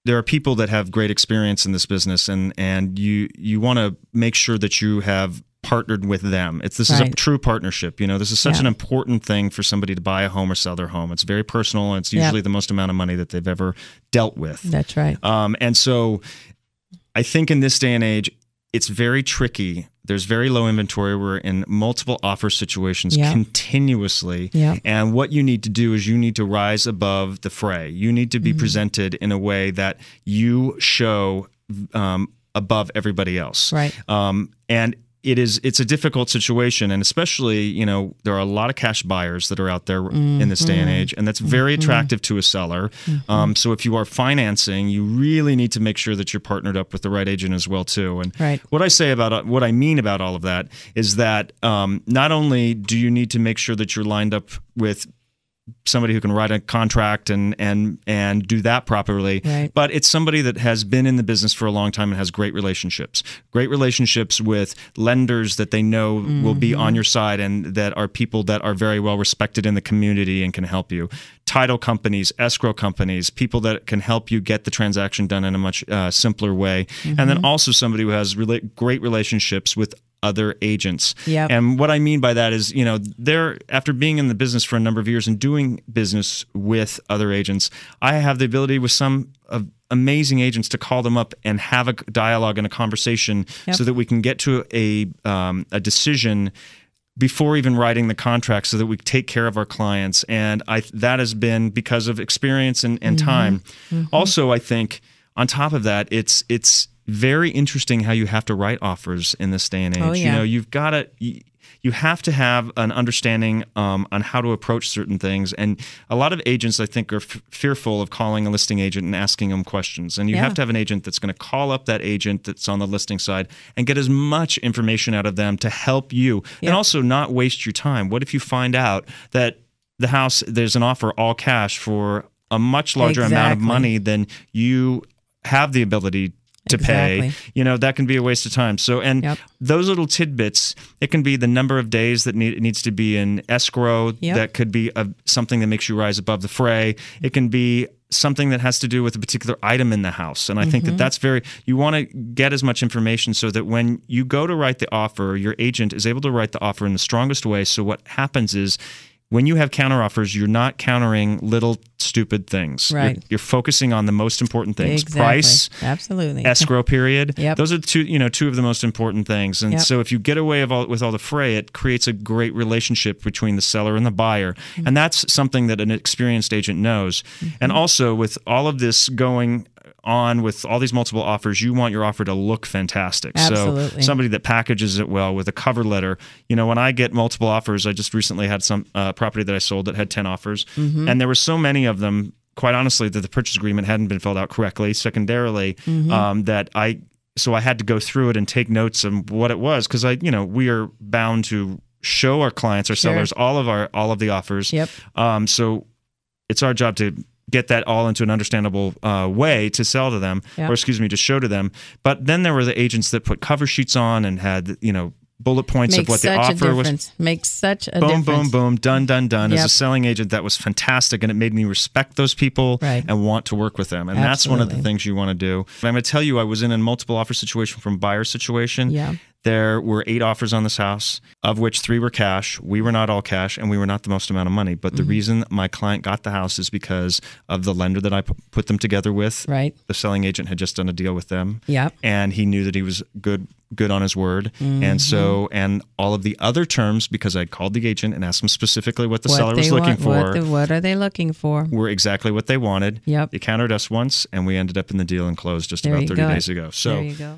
there are people that have great experience in this business, and you want to make sure that you have partnered with them. This is a true partnership. This is such an important thing for somebody to buy a home or sell their home. It's very personal, and it's usually the most amount of money that they've ever dealt with. That's right. And so I think in this day and age, it's very tricky. There's very low inventory. We're in multiple offer situations continuously. And what you need to do is you need to rise above the fray. You need to be presented in a way that you show above everybody else. Right. And it's a difficult situation, and especially, there are a lot of cash buyers that are out there in this day and age, and that's very attractive to a seller. So if you are financing, you really need to make sure that you're partnered up with the right agent as well too. And what I mean about all of that is that not only do you need to make sure that you're lined up with somebody who can write a contract and do that properly, but it's somebody that has been in the business for a long time and has great relationships with lenders that they know will be on your side and that are people that are very well respected in the community and can help you. Title companies, escrow companies, people that can help you get the transaction done in a much simpler way. And then also somebody who has great relationships with other agents. And what I mean by that is, after being in the business for a number of years and doing business with other agents, I have the ability with some amazing agents to call them up and have a dialogue and a conversation so that we can get to a decision before even writing the contract, so that we take care of our clients. And that has been because of experience and time. Also, I think on top of that, it's very interesting how you have to write offers in this day and age. You have to have an understanding on how to approach certain things. And a lot of agents, I think, are fearful of calling a listing agent and asking them questions. And you have to have an agent that's going to call up that agent that's on the listing side and get as much information out of them to help you. And also not waste your time. What if you find out that the house, there's an offer all cash for a much larger amount of money than you have the ability to pay, that can be a waste of time. So, and those little tidbits, it can be the number of days that it needs to be in escrow. That could be something that makes you rise above the fray. It can be something that has to do with a particular item in the house. And I think that's you want to get as much information so that when you go to write the offer, your agent is able to write the offer in the strongest way. So what happens is, when you have counteroffers, you're not countering little stupid things. You're focusing on the most important things. Price, escrow period. Those are two of the most important things. And so if you get away with all the fray, it creates a great relationship between the seller and the buyer. And that's something that an experienced agent knows. And also, with all of this going on with all these multiple offers, you want your offer to look fantastic. So somebody that packages it well with a cover letter. When I get multiple offers, I just recently had some property that I sold that had 10 offers, and there were so many of them, quite honestly, that the purchase agreement hadn't been filled out correctly. Secondarily, so I had to go through it and take notes of what it was, because we are bound to show our clients, our sellers, all of the offers. So it's our job to get that all into an understandable way to sell to them, or excuse me, to show to them. But then there were the agents that put cover sheets on and had, bullet points of what the offer was. Makes such a difference. Boom, boom, done. As a selling agent, that was fantastic, and it made me respect those people and want to work with them. And that's one of the things you want to do. And I'm going to tell you, I was in a multiple offer situation from buyer situation. There were 8 offers on this house, of which 3 were cash. We were not all cash, and we were not the most amount of money. But the reason my client got the house is because of the lender that I put them together with. The selling agent had just done a deal with them. And he knew that he was good on his word. And so, and all of the other terms, because I called the agent and asked him specifically what the seller was looking for. What are they looking for? Were exactly what they wanted. They countered us once, and we ended up in the deal and closed just about 30 days ago. So there you go.